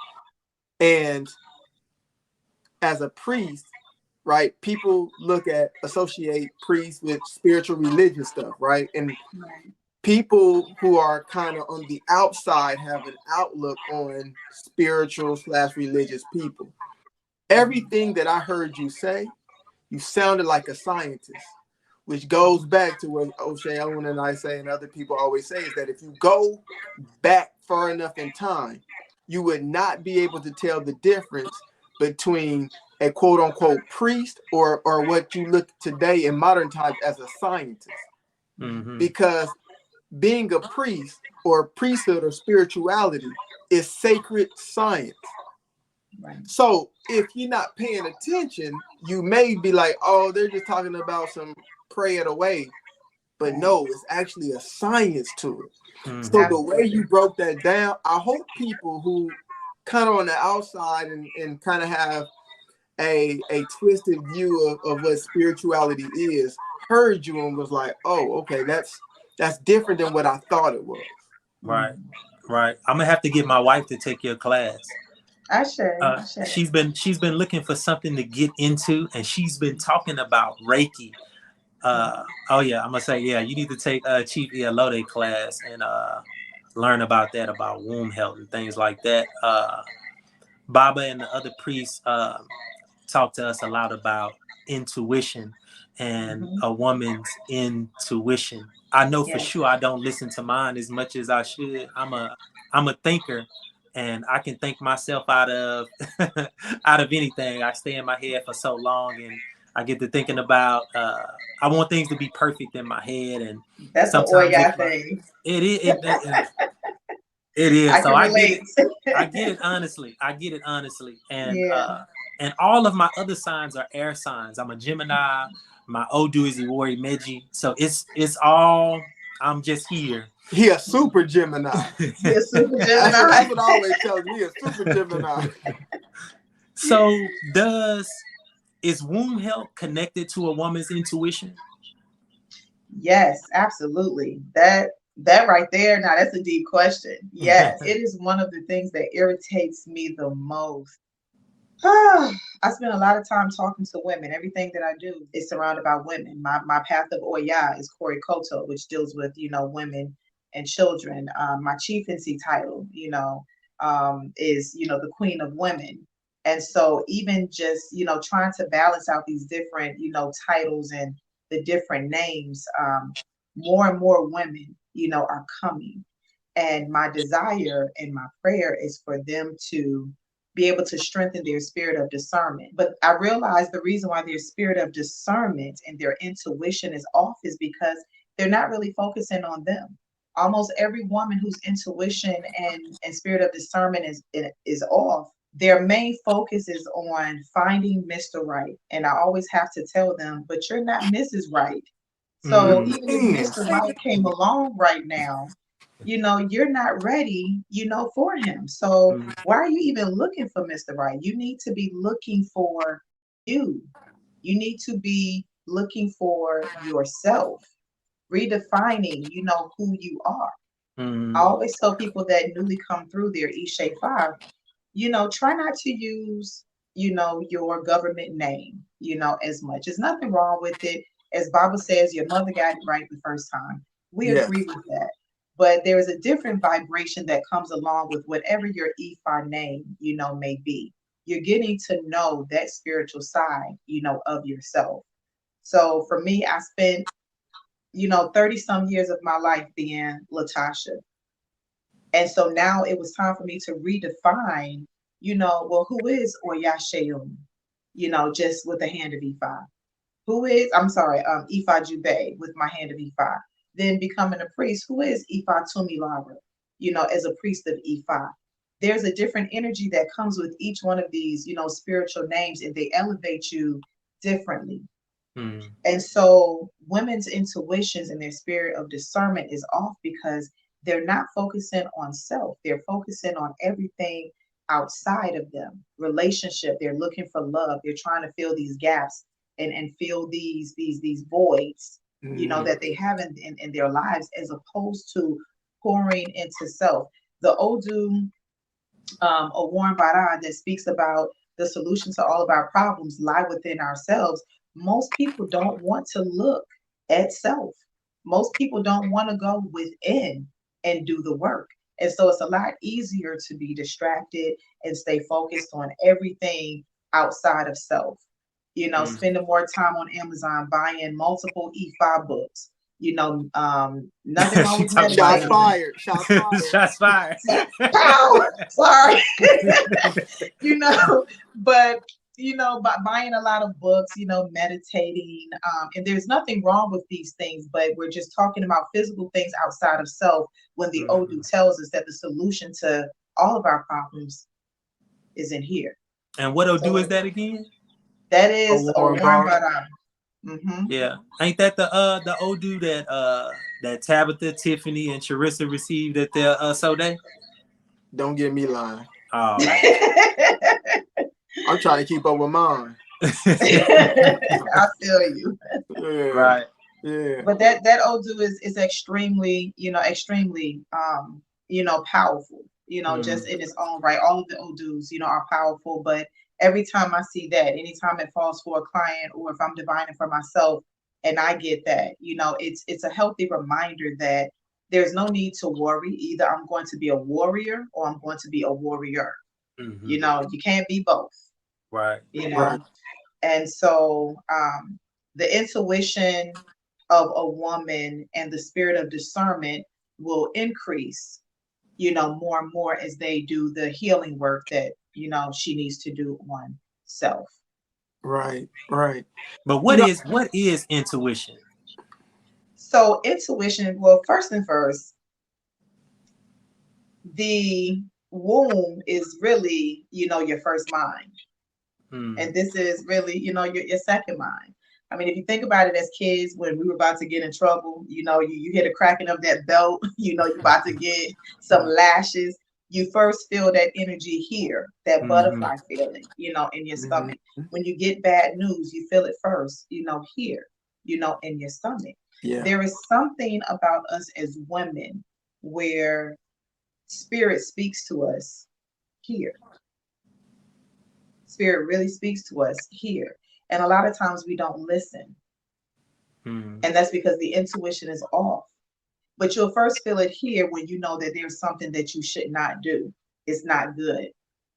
And as a priest, right, people associate priests with spiritual religious stuff, right? And people who are kind of on the outside have an outlook on spiritual/religious people. Everything that I heard you say, you sounded like a scientist, which goes back to what O'Shea Owen and I say, and other people always say, is that if you go back far enough in time, you would not be able to tell the difference between a quote unquote priest or what you look today in modern times as a scientist. Mm-hmm. Because being a priest or priesthood or spirituality is sacred science. Right. So if you're not paying attention, you may be like, oh, they're just talking about some pray it away. But no, it's actually a science to it. Mm-hmm. So the way you broke that down, I hope people who kind of on the outside and kind of have a twisted view of what spirituality is, heard you and was like, oh, okay, that's different than what I thought it was. Right. Right. I'm gonna have to get my wife to take your class. I should. She's been looking for something to get into, and she's been talking about Reiki. Oh yeah, I'm gonna say, yeah, you need to take Chief Iyalode class and learn about that, about womb health and things like that. Baba and the other priests talk to us a lot about intuition and a woman's intuition. I know for sure I don't listen to mine as much as I should. I'm a thinker, and I can think myself out of out of anything. I stay in my head for so long, and I get to thinking about I want things to be perfect in my head, and that's sometimes the thing. It is. I so can I relate. get it. I get it honestly. And all of my other signs are air signs. I'm a Gemini. My Odu is Iwari Meji. So it's all. I'm just here. He a super Gemini. He a super Gemini. That's what I always tell me. He a super Gemini. So is womb health connected to a woman's intuition? Yes, absolutely. That right there, now that's a deep question. Yes, it is one of the things that irritates me the most. I spend a lot of time talking to women. Everything that I do is surrounded by women. My path of Oya is Kori Koto, which deals with, women and children. My chieftaincy title, is, the queen of women. And so even just, trying to balance out these different, titles and the different names, more and more women, are coming. And my desire and my prayer is for them to be able to strengthen their spirit of discernment. But I realize the reason why their spirit of discernment and their intuition is off is because they're not really focusing on them. Almost every woman whose intuition and spirit of discernment is off, their main focus is on finding Mr. Right. And I always have to tell them, but you're not Mrs. Right. So even if Mr. Right came along right now, you're not ready, for him. So why are you even looking for Mr. Right? You need to be looking for you. You need to be looking for yourself, redefining, who you are. I always tell people that newly come through their Ishe 5, try not to use, your government name, as much. There's nothing wrong with it. As Baba says, your mother got it right the first time. We agree with that. But there is a different vibration that comes along with whatever your Ifa name, may be. You're getting to know that spiritual side, of yourself. So for me, I spent, 30 some years of my life being Latasha. And so now it was time for me to redefine, who is Oya Sheum, just with the hand of Ifa. Ifa Jube with my hand of Ifa. Then becoming a priest, who is Ifa Tumilara, as a priest of Ifa. There's a different energy that comes with each one of these, spiritual names, and they elevate you differently. And so women's intuitions and their spirit of discernment is off because they're not focusing on self. They're focusing on everything outside of them. Relationship, they're looking for love. They're trying to fill these gaps and fill these voids, that they have in their lives, as opposed to pouring into self. The Odu Warren Barad that speaks about the solution to all of our problems lie within ourselves. Most people don't want to look at self. most people don't want to go within and do the work. And so it's a lot easier to be distracted and stay focused on everything outside of self. Spending more time on Amazon, buying multiple E5 books. Nothing wrong with Shots meditating. fired. Shots fired. Shots fired. Pow! Sorry. But by buying a lot of books, meditating, and there's nothing wrong with these things, but we're just talking about physical things outside of self when the Odu tells us that the solution to all of our problems is in here. And what Odu is that again? That is a warm bara. Yeah, ain't that the Odu that Tabitha, Tiffany, and Charissa received at their Soday? Don't get me lying. Oh. I'm trying to keep up with mine. I feel you. Yeah. Right. Yeah. But that Odu is extremely, extremely powerful. Just in its own right. All of the Odus, are powerful. But every time I see that, anytime it falls for a client, or if I'm divining for myself, and I get that, it's a healthy reminder that there's no need to worry. Either I'm going to be a warrior or I'm going to be a warrior. You can't be both. Right. Right. And so the intuition of a woman and the spirit of discernment will increase, more and more as they do the healing work that, she needs to do on self. Right. Right. But what is intuition? So intuition, well, first and first, the womb is really, your first mind. And this is really, your second mind. I mean, if you think about it as kids, when we were about to get in trouble, you hear the cracking of that belt, you're about to get some lashes. You first feel that energy here, that butterfly feeling, in your stomach. When you get bad news, you feel it first, here, in your stomach. Yeah. There is something about us as women where spirit speaks to us here. Spirit really speaks to us here. And a lot of times we don't listen. And that's because the intuition is off. But you'll first feel it here when you know that there's something that you should not do. It's not good.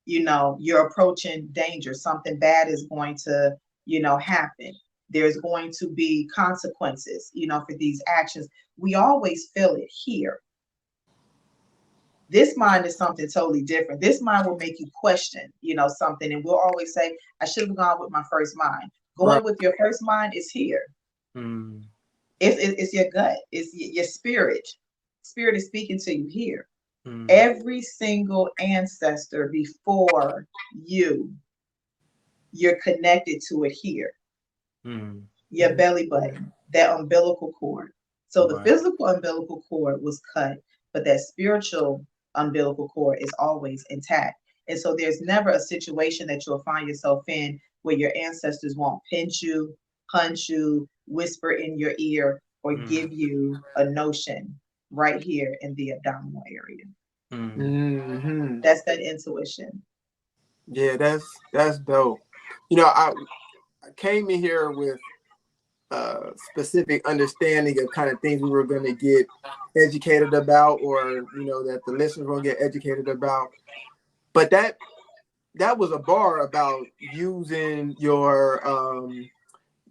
You're approaching danger. Something bad is going to, happen. There's going to be consequences, for these actions. We always feel it here. This mind is something totally different. This mind will make you question, something. And we'll always say, I should have gone with my first mind. Going with your first mind is here. It's your gut. It's your spirit. Spirit is speaking to you here. Every single ancestor before you're connected to it here. Your belly button, that umbilical cord. So the physical umbilical cord was cut, but that spiritual umbilical cord is always intact. And so there's never a situation that you'll find yourself in where your ancestors won't pinch you, punch you, whisper in your ear, or give you a notion right here in the abdominal area. That's that intuition. Yeah, that's dope. I came in here with specific understanding of kind of things we were going to get educated about, or that the listeners were going to get educated about. But that was a bar about using your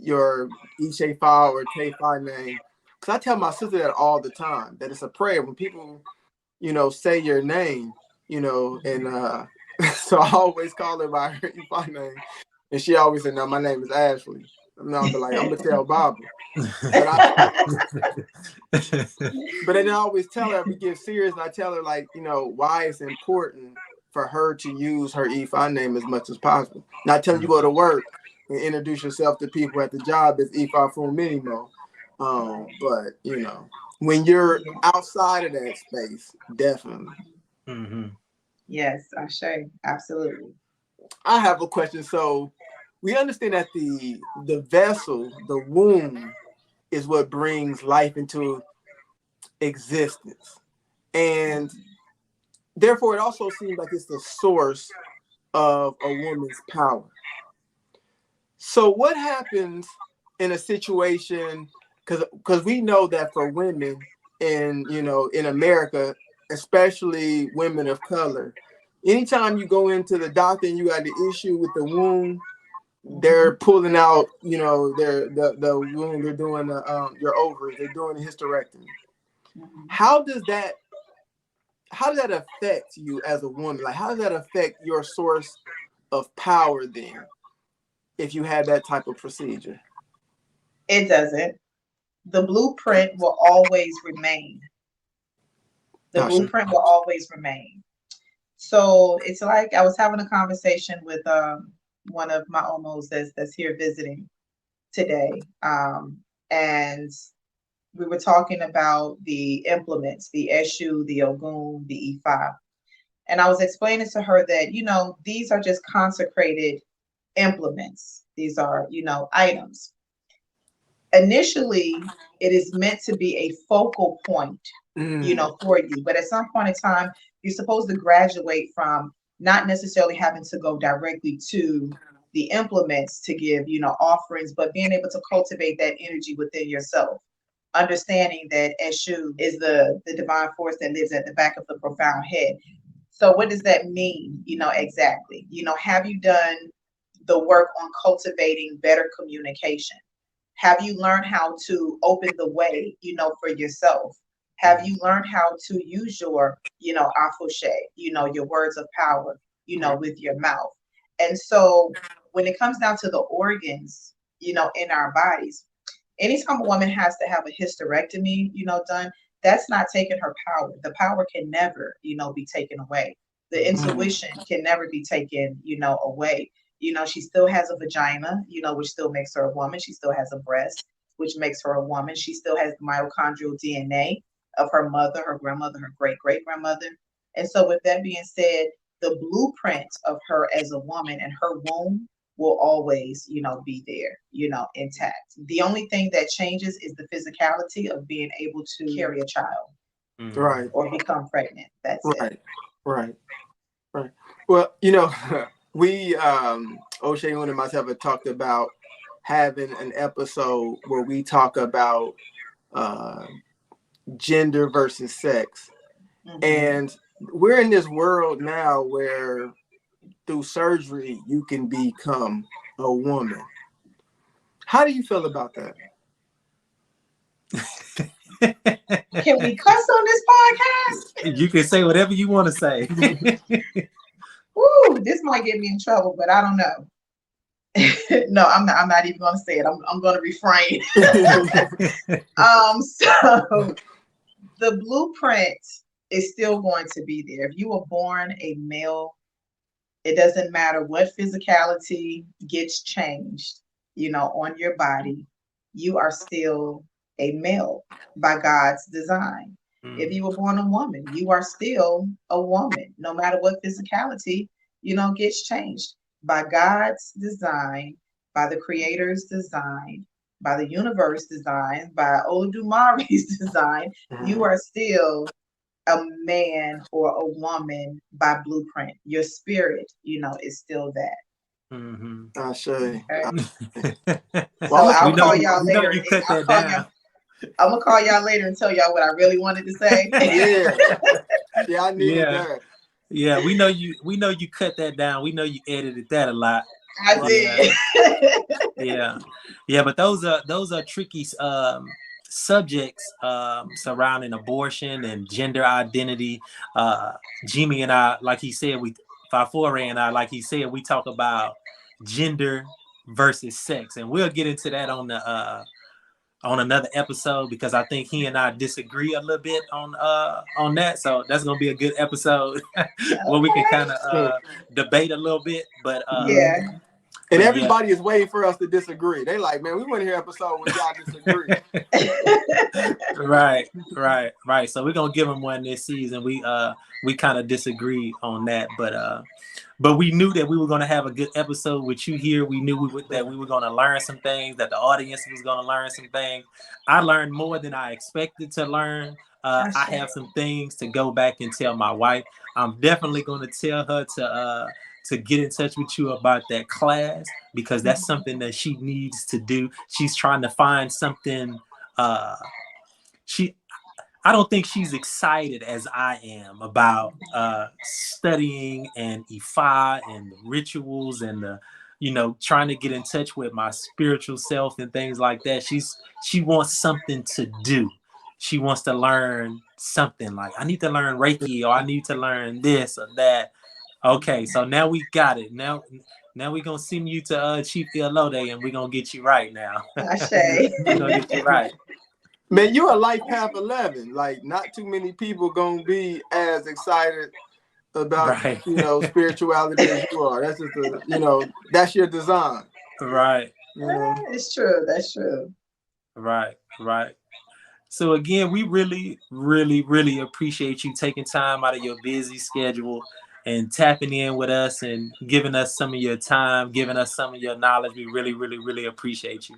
Ishe Fa or Te Fa name. Because I tell my sister that all the time, that it's a prayer when people say your name, and so I always call her by her Ifa name, and she always said, "No, my name is Ashley." And I'll be like, "I'm gonna tell Baba." But then I always tell her, we get serious, and I tell her why it's important for her to use her Ifa name as much as possible. Not telling you go to work and introduce yourself to people at the job as Ifa Fun Minimo. But when you're outside of that space, definitely. Yes, Ashe, absolutely. I have a question. So we understand that the vessel, the womb, is what brings life into existence. And therefore, it also seems like it's the source of a woman's power. So what happens in a situation, because we know that for women in America, especially women of color, anytime you go into the doctor and you got the issue with the womb, they're pulling out, the womb, they're doing your ovaries, they're doing a hysterectomy. How does that affect you as a woman? Like, how does that affect your source of power then, if you had that type of procedure? It doesn't. The blueprint will always remain. The blueprint will always remain. So it's like I was having a conversation with one of my omos that's here visiting today. And we were talking about the implements, the Eshu, the Ogun, the Ifa. And I was explaining to her that, these are just consecrated implements. These are, items. Initially, it is meant to be a focal point, for you. But at some point in time, you're supposed to graduate from not necessarily having to go directly to the implements to give, offerings, but being able to cultivate that energy within yourself. Understanding that Eshu is the divine force that lives at the back of the profound head. So what does that mean, exactly? Have you done the work on cultivating better communication? Have you learned how to open the way, for yourself? Have you learned how to use your, afoshe, your words of power, with your mouth? And so when it comes down to the organs, in our bodies, anytime a woman has to have a hysterectomy, done, that's not taking her power. The power can never, be taken away. The intuition can never be taken, away. She still has a vagina, which still makes her a woman. She still has a breast, which makes her a woman. She still has the mitochondrial DNA of her mother, her grandmother, her great-great-grandmother. And so with that being said, the blueprint of her as a woman and her womb will always, be there, intact. The only thing that changes is the physicality of being able to carry a child. Right. Or become pregnant. That's it. Right. Well, we, O'Shea and myself have talked about having an episode where we talk about gender versus sex. And we're in this world now where through surgery you can become a woman. How do you feel about that? Can we cuss on this podcast? You can say whatever you want to say. Ooh, this might get me in trouble, but I don't know. No, I'm not even going to say it. I'm going to refrain. So the blueprint is still going to be there. If you were born a male, it doesn't matter what physicality gets changed, on your body, you are still a male by God's design. If you were born a woman, you are still a woman, no matter what physicality, gets changed by God's design, by the Creator's design, by the universe design, by Oludumare's design. You are still a man or a woman by blueprint. Your spirit, is still that. I say. Okay? Well, I'll call y'all later. You cut that down. I'm gonna call y'all later and tell y'all what I really wanted to say. Yeah, I needed that. Yeah, we know you cut that down. We know you edited that a lot. I did. Yeah, but those are tricky subjects surrounding abortion and gender identity. Jimmy and I, like he said, Fafore and I, like he said, we talk about gender versus sex, and we'll get into that on another episode, because I think he and I disagree a little bit on that. So that's gonna be a good episode where we can kind of debate a little bit. But and everybody is waiting for us to disagree. They like, man, we want to hear an episode where y'all disagree. Right. So we're gonna give them one this season. We kind of disagree on that, but we knew that we were going to have a good episode with you here. We knew that we were going to learn some things, that the audience was going to learn some things. I learned more than I expected to learn. I have some things to go back and tell my wife. I'm definitely going to tell her to get in touch with you about that class, because that's something that she needs to do. She's trying to find something I don't think she's excited as I am about studying and Ifa and the rituals and the, trying to get in touch with my spiritual self and things like that. She wants something to do. She wants to learn something, like I need to learn Reiki, or I need to learn this or that. Okay, so now we got it. Now we're gonna send you to Chief Iyalode, and we're gonna get you right now. Ashe. We're gonna get you right. Man, you're a life path 11. Like, not too many people gonna be as excited about Right. spirituality as you are. That's just that's your design. Right. It's true. That's true. Right. So again, we really, really, really appreciate you taking time out of your busy schedule and tapping in with us and giving us some of your time, giving us some of your knowledge. We really, really, really appreciate you.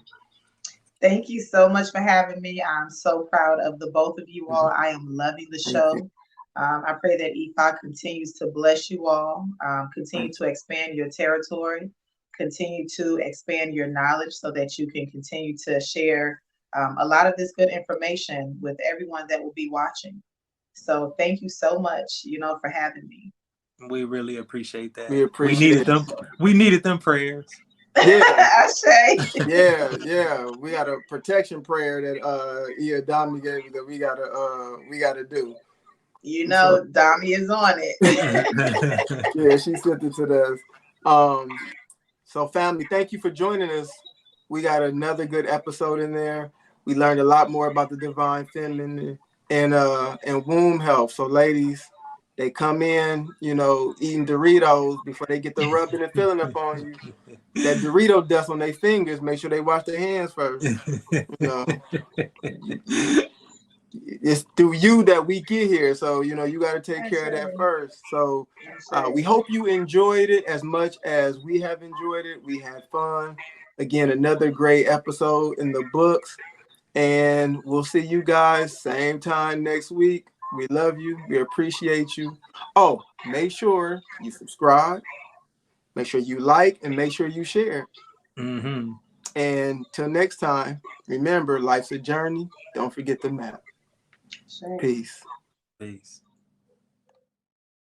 Thank you so much for having me. I'm so proud of the both of you all. I am loving the show. I pray that Ifa continues to bless you all, continue to expand your territory, continue to expand your knowledge so that you can continue to share a lot of this good information with everyone that will be watching. So thank you so much, for having me. We really appreciate that. We needed them. We needed them prayers. Yeah. Ashe. Yeah. We got a protection prayer that Iyalode gave me that we gotta do. Dami is on it. Yeah, she sent it to us. So family, thank you for joining us. We got another good episode in there. We learned a lot more about the divine feminine and womb health. So ladies, they come in, eating Doritos before they get the rubbing and filling up on you. That Dorito dust on their fingers, make sure they wash their hands first. It's through you that we get here. So, you got to take care of that first. So we hope you enjoyed it as much as we have enjoyed it. We had fun. Again, another great episode in the books. And we'll see you guys same time next week. We love you. We appreciate you. Oh, make sure you subscribe. Make sure you like and make sure you share. Mm-hmm. And till next time, remember, life's a journey. Don't forget the map. Sure. Peace. Peace.